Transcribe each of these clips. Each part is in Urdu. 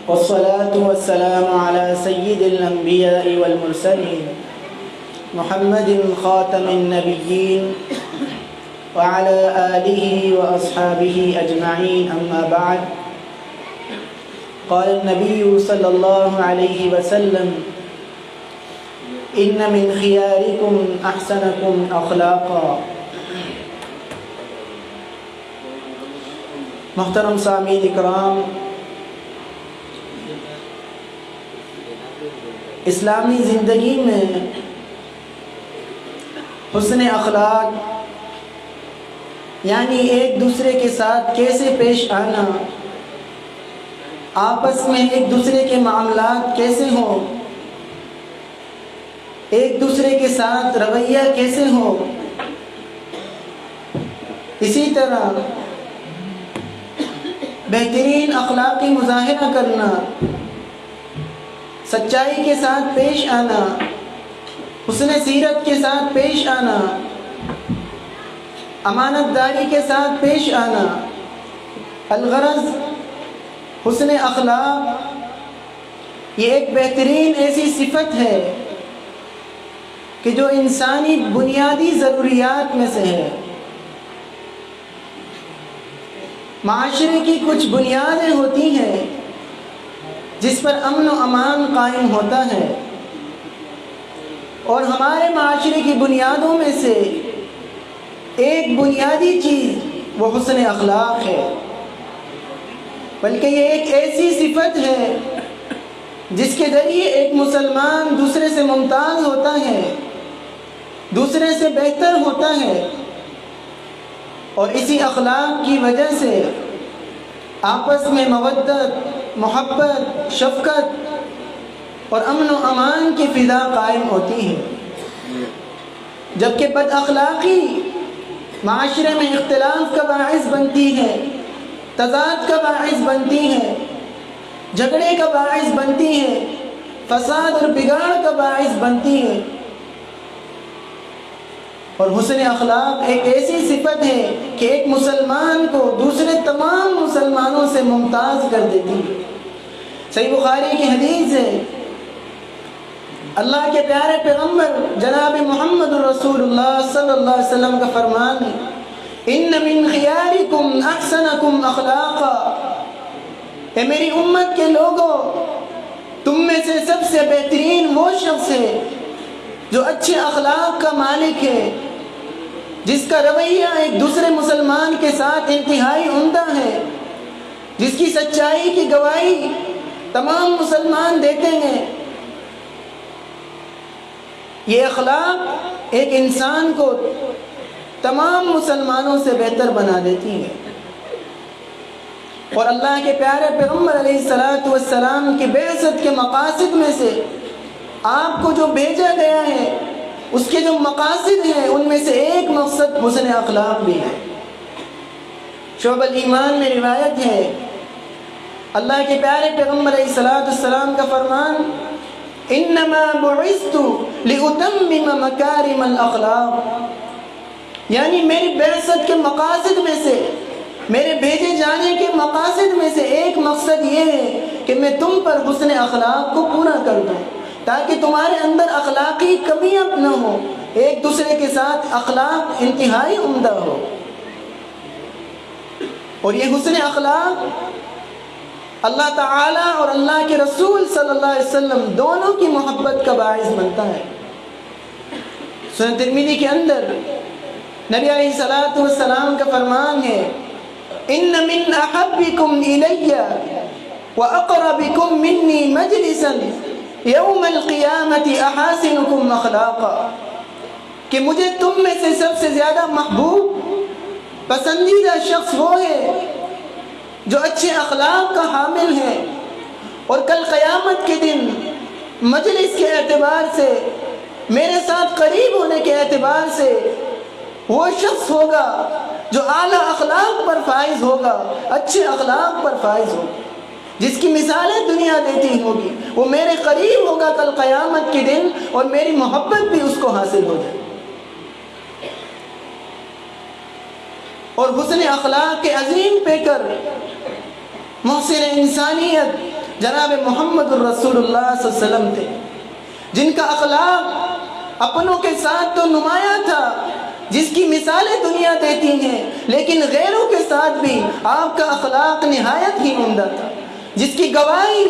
والصلاة والسلام على سيد الأنبياء والمرسلين محمد خاتم النبيين وعلى آله وأصحابه أجمعين. أما بعد، قال النبي صلى الله عليه وسلم: إن من خياركم أحسنكم أخلاقا. محترم سامعین اکرام، اسلامی زندگی میں حسن اخلاق یعنی ایک دوسرے کے ساتھ کیسے پیش آنا، آپس میں ایک دوسرے کے معاملات کیسے ہوں، ایک دوسرے کے ساتھ رویہ کیسے ہو، اسی طرح بہترین اخلاقی مظاہرہ کرنا، سچائی کے ساتھ پیش آنا، حسن سیرت کے ساتھ پیش آنا، امانت داری کے ساتھ پیش آنا. الغرض حسن اخلاق یہ ایک بہترین ایسی صفت ہے کہ جو انسانی بنیادی ضروریات میں سے ہے. معاشرے کی کچھ بنیادیں ہوتی ہیں جس پر امن و امان قائم ہوتا ہے، اور ہمارے معاشرے کی بنیادوں میں سے ایک بنیادی چیز وہ حسن اخلاق ہے. بلکہ یہ ایک ایسی صفت ہے جس کے ذریعے ایک مسلمان دوسرے سے ممتاز ہوتا ہے، دوسرے سے بہتر ہوتا ہے، اور اسی اخلاق کی وجہ سے آپس میں مودت، محبت، شفقت اور امن و امان کی فضا قائم ہوتی ہے. جبکہ بد اخلاقی معاشرے میں اختلاف کا باعث بنتی ہے، تضاد کا باعث بنتی ہے، جھگڑے کا باعث بنتی ہے، فساد اور بگاڑ کا باعث بنتی ہے. اور حسن اخلاق ایک ایسی صفت ہے کہ ایک مسلمان کو دوسرے تمام مسلمانوں سے ممتاز کر دیتی ہے. صحیح بخاری کی حدیث ہے، اللہ کے پیارے پیغمبر جناب محمد رسول اللہ صلی اللہ علیہ وسلم کا فرمان ہے: ان من خیارکم احسنکم اخلاقا. اے میری امت کے لوگوں، تم میں سے سب سے بہترین وہ شخص ہے جو اچھے اخلاق کا مالک ہے، جس کا رویہ ایک دوسرے مسلمان کے ساتھ انتہائی عمدہ ہے، جس کی سچائی کی گواہی تمام مسلمان دیتے ہیں. یہ اخلاق ایک انسان کو تمام مسلمانوں سے بہتر بنا دیتی ہے. اور اللہ کے پیارے پیغمبر علیہ السلام کی بعثت کے مقاصد میں سے آپ کو جو بھیجا گیا ہے، اس کے جو مقاصد ہیں، ان میں سے ایک مقصد حسن اخلاق بھی ہے. شعب الایمان میں روایت ہے، اللہ کے پیارے پیغمبر علیہ السلام کا فرمان: انما بعثت لاتمم مکارم الاخلاق. یعنی میری بعثت کے مقاصد میں سے، میرے بھیجے جانے کے مقاصد میں سے ایک مقصد یہ ہے کہ میں تم پر حسن اخلاق کو پورا کر دوں، تاکہ تمہارے اندر اخلاقی کمیاں نہ ہو، ایک دوسرے کے ساتھ اخلاق انتہائی عمدہ ہو. اور یہ حسن اخلاق اللہ تعالیٰ اور اللہ کے رسول صلی اللہ علیہ وسلم دونوں کی محبت کا باعث بنتا ہے. سنن ترمذی کے اندر نبی علیہ الصلوۃ والسلام کا فرمان ہے: ان من احبکم الی واقربکم منی مجلسا یوم القیامت احاسنکم اخلاقا. کہ مجھے تم میں سے سب سے زیادہ محبوب، پسندیدہ شخص وہ ہے جو اچھے اخلاق کا حامل ہے، اور کل قیامت کے دن مجلس کے اعتبار سے، میرے ساتھ قریب ہونے کے اعتبار سے وہ شخص ہوگا جو اعلیٰ اخلاق پر فائز ہوگا، اچھے اخلاق پر فائز ہوگا، جس کی مثالیں دنیا دیتی ہوگی. وہ میرے قریب ہوگا کل قیامت کے دن، اور میری محبت بھی اس کو حاصل ہو جائے. اور حسن اخلاق کے عظیم پیکر محسن انسانیت جناب محمد الرسول اللہ صلی اللہ علیہ وسلم تھے، جن کا اخلاق اپنوں کے ساتھ تو نمایاں تھا، جس کی مثالیں دنیا دیتی ہیں، لیکن غیروں کے ساتھ بھی آپ کا اخلاق نہایت ہی عمدہ تھا، جس کی گواہی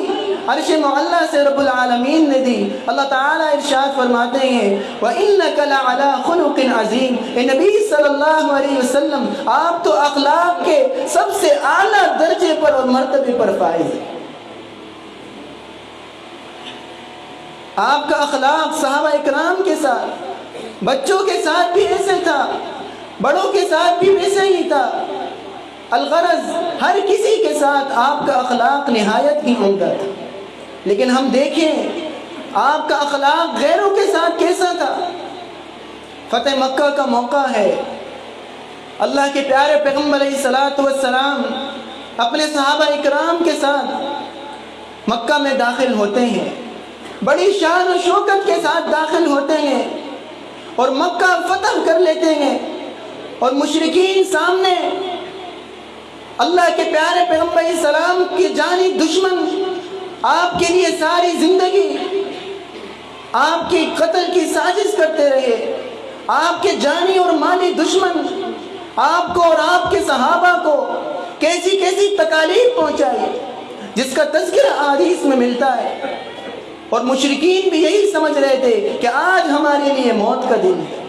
عرش معلیٰ سے رب العالمین نے دی۔ اللہ تعالیٰ ارشاد فرماتے ہیں وَإِنَّكَ لَعَلَىٰ خُلُقٍ عَظِيمٍ، اے نبی صلی اللہ علیہ وسلم آپ تو اخلاق کے سب سے اعلیٰ درجے پر اور مرتبے پر فائز ہیں۔ آپ کا اخلاق صحابہ اکرام کے ساتھ، بچوں کے ساتھ بھی ایسے تھا، بڑوں کے ساتھ بھی ویسے ہی تھا، الغرض ہر کسی کے ساتھ آپ کا اخلاق نہایت ہی عمدہ تھا۔ لیکن ہم دیکھیں آپ کا اخلاق غیروں کے ساتھ کیسا تھا۔ فتح مکہ کا موقع ہے، اللہ کے پیارے پیغمبر علیہ الصلوۃ والسلام اپنے صحابہ اکرام کے ساتھ مکہ میں داخل ہوتے ہیں، بڑی شان و شوکت کے ساتھ داخل ہوتے ہیں اور مکہ فتح کر لیتے ہیں، اور مشرکین سامنے اللہ کے پیارے پیغمبر علیہ السلام کی جانی دشمن آپ کے لیے ساری زندگی آپ کی قتل کی سازش کرتے رہے، آپ کے جانی اور مالی دشمن آپ کو اور آپ کے صحابہ کو کیسی کیسی تکالیف پہنچائی، جس کا تذکرہ احادیث میں ملتا ہے، اور مشرکین بھی یہی سمجھ رہے تھے کہ آج ہمارے لیے موت کا دن ہے۔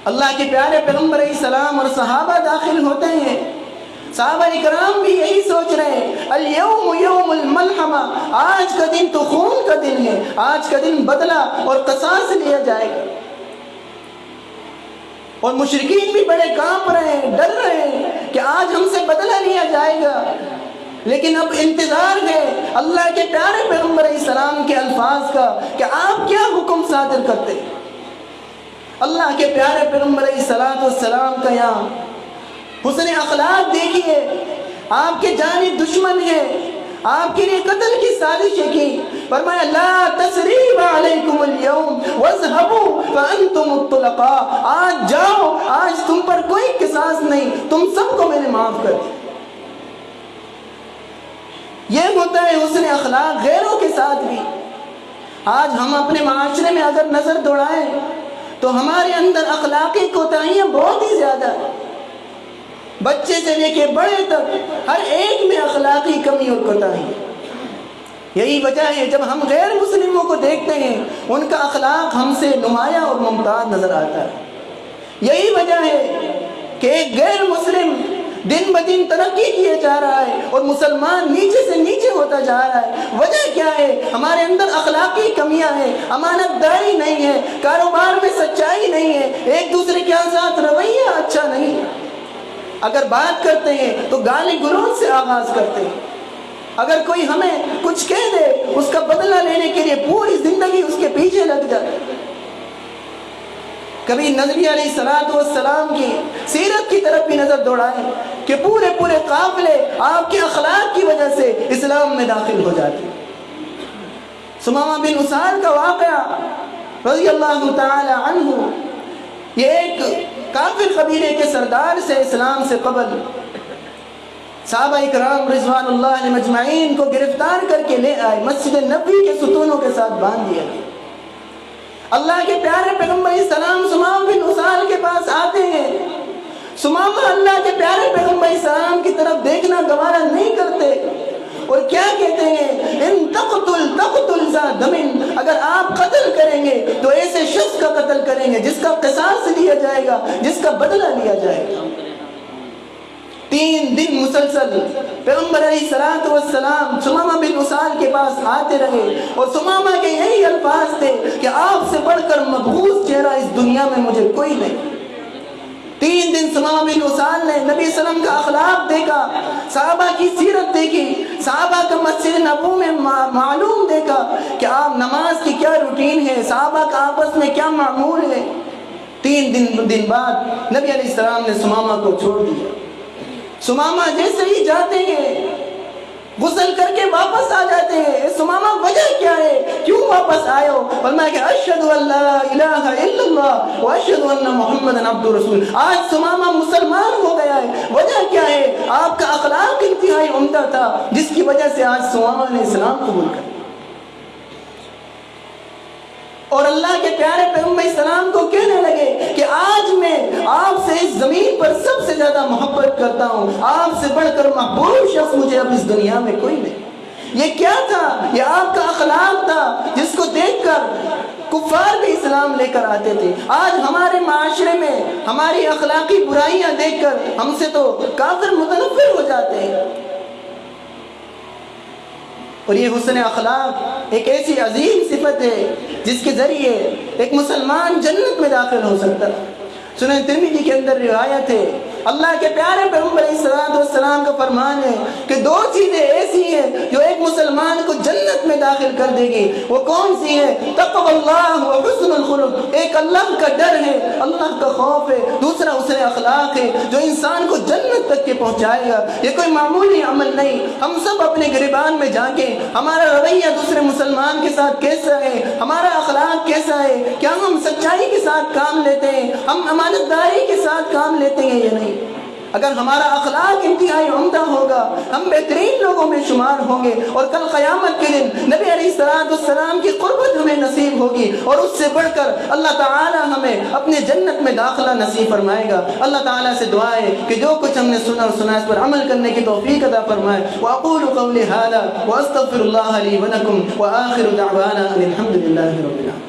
اللہ کے پیارے پیغمبر علیہ السلام اور صحابہ داخل ہوتے ہیں، صحابہ اکرام بھی یہی سوچ رہے ہیں الیوم یوم الملحمہ، آج کا دن تو خون کا دن ہے، آج کا دن بدلہ اور قصاص لیا جائے گا۔ اور مشرکین بھی بڑے کانپ رہے ہیں، ڈر رہے ہیں کہ آج ہم سے بدلہ لیا جائے گا، لیکن اب انتظار ہے اللہ کے پیارے پیغمبر علیہ السلام کے الفاظ کا کہ آپ کیا حکم صادر کرتے ہیں۔ اللہ کے پیارے پیغمبر علیہ السلام کا یہاں حسن اخلاق دیکھیے، آپ کے جانی دشمن ہے، آپ کے لیے قتل کی سازشیں کی، فرمایا لا تثریب علیکم اليوم واذهبوا فانتم الطلقاء، آج جاؤ، آج تم پر کوئی قصاص نہیں، تم سب کو میں نے معاف کر دیا۔ یہ ہوتا ہے حسن اخلاق غیروں کے ساتھ بھی۔ آج ہم اپنے معاشرے میں اگر نظر دوڑائیں تو ہمارے اندر اخلاقی کوتاہیاں بہت ہی زیادہ ہیں، بچے سے لے کے بڑے تک ہر ایک میں اخلاقی کمی اور کوتاہی ہے۔ یہی وجہ ہے جب ہم غیر مسلموں کو دیکھتے ہیں ان کا اخلاق ہم سے نمایاں اور ممتاز نظر آتا ہے۔ یہی وجہ ہے کہ ایک غیر مسلم دن بدن ترقی کیے جا رہا ہے اور مسلمان نیچے سے نیچے ہوتا جا رہا ہے۔ وجہ کیا ہے؟ ہمارے اندر اخلاقی کمیاں ہیں، امانت داری نہیں ہے، کاروبار میں سچائی نہیں ہے، ایک دوسرے کے ساتھ رویہ اچھا نہیں ہے۔ اگر بات کرتے ہیں تو گالی گلوچ سے آغاز کرتے ہیں، اگر کوئی ہمیں کچھ کہہ دے اس کا بدلہ لینے کے لیے پوری زندگی اس کے پیچھے لگ جائے۔ کبھی نبی علیہ الصلوۃ والسلام کی سیرت کی طرف بھی نظر دوڑائیں کہ پورے پورے قافلے آپ کے اخلاق کی وجہ سے اسلام میں داخل ہو جاتے ہیں۔ ثمامہ بن اسال کا واقعہ رضی اللہ تعالی عنہ، یہ ایک کافر قبیلے کے سردار سے اسلام سے قبل صحابہ اکرام رضوان اللہ علیہم اجمعین کو گرفتار کر کے لے آئے، مسجد نبوی کے ستونوں کے ساتھ باندھ دیا گیا۔ اللہ کے پیارے پیغمبر علیہ السلام ثمامہ بن اسال کے پاس آتے ہیں، ثمامہ اللہ کے پیارے پیغمبر علیہ السلام کی طرف دیکھنا گوارا نہیں کرتے اور کیا کہتے ہیں ان تقتل ذا دم، اگر آپ قتل کریں گے تو ایسے شخص کا قتل کریں گے جس کا قصاص لیا جائے گا، جس کا بدلہ لیا جائے گا۔ 3 دن مسلسل پیغمبر علیہ السلام ثمامہ بن اسال کے پاس آتے رہے اور ثمامہ کے یہی الفاظ تھے کہ آپ سے بڑھ کر مبغوض چہرہ اس دنیا میں مجھے کوئی نہیں۔ 3 دن ثمامہ بن اسال نے نبی صلی اللہ علیہ وسلم کا اخلاق دیکھا، صحابہ کی سیرت دیکھی، صحابہ کا مسجد نبوی میں معلوم دیکھا کہ آپ نماز کی کیا روٹین ہے، صحابہ کا آپس میں کیا معمول ہے۔ 3 دن بعد نبی علیہ السلام نے ثمامہ کو چھوڑ دیا۔ ثمامہ جیسے ہی جاتے ہیں غسل کر کے واپس آ جاتے ہیں. اے ثمامہ وجہ کیا ہے, کیوں واپس آئے ہو؟ فرمایا کہ اشہد ان لا الہ الا اللہ واشہد ان محمد عبدہ رسول. آج ثمامہ مسلمان ہو گیا ہے. وجہ کیا ہے؟ آپ کا اخلاق انتہائی عمدہ تھا, جس کی وجہ سے آج ثمامہ نے اسلام قبول کر. اور اللہ کے پیارے پیغمبر السلام کو کہنے لگے کہ آج میں آپ سے اس زمین پر سب سے زیادہ محبت کرتا ہوں, آپ سے بڑھ کر محبوب شخص مجھے اب اس دنیا میں کوئی نہیں. یہ کیا تھا؟ یہ آپ کا اخلاق تھا, جس کو دیکھ کر کفار بھی اسلام لے کر آتے تھے. آج ہمارے معاشرے میں ہماری اخلاقی برائیاں دیکھ کر ہم سے تو کافر متنفر ہو جاتے ہیں. اور یہ حسن اخلاق ایک ایسی عظیم صفت ہے جس کے ذریعے ایک مسلمان جنت میں داخل ہو سکتا ہے. سنن ترمذی کے اندر روایت ہے, اللہ کے پیارے پیغمبر علیہ السلام کا فرمان ہے کہ دو چیزیں ایسی ہیں جو ایک مسلمان کو جنت میں داخل کر دے گی. وہ کون سی ہے؟ تقوی اللہ و حسن الخلق. ایک اللہ کا ڈر ہے, اللہ کا خوف ہے. دوسرا حسن اخلاق ہے جو انسان کو جنت تک کے پہنچائے گا. یہ کوئی معمولی عمل نہیں. ہم سب اپنے گریبان میں جا کے ہمارا رویہ دوسرے مسلمان کے ساتھ کیسا ہے, ہمارا اخلاق کیسا ہے, کیا ہم سچائی کے ساتھ کام لیتے ہیں, ہم امانت داری کے ساتھ کام لیتے ہیں یا نہیں. اگر ہمارا اخلاق انتہائی عمدہ ہوگا, ہم بہترین لوگوں میں شمار ہوں گے, اور کل قیامت کے دن نبی علیہ السلام کی قربت ہمیں نصیب ہوگی, اور اس سے بڑھ کر اللہ تعالی ہمیں اپنے جنت میں داخلہ نصیب فرمائے گا. اللہ تعالیٰ سے دعا ہے کہ جو کچھ ہم نے سنا اور سنا اس پر عمل کرنے کی توفیق عطا فرمائے. وَأَقُولُ قَوْلِي هَذَا وَأَسْتَغْفِرُ اللَّهَ لِي وَلَكُمْ وَآخِرُ دَعْوَانَا أَنِ الْحَمْدُ لِلَّهِ رَبِّ الْعَالَمِينَ.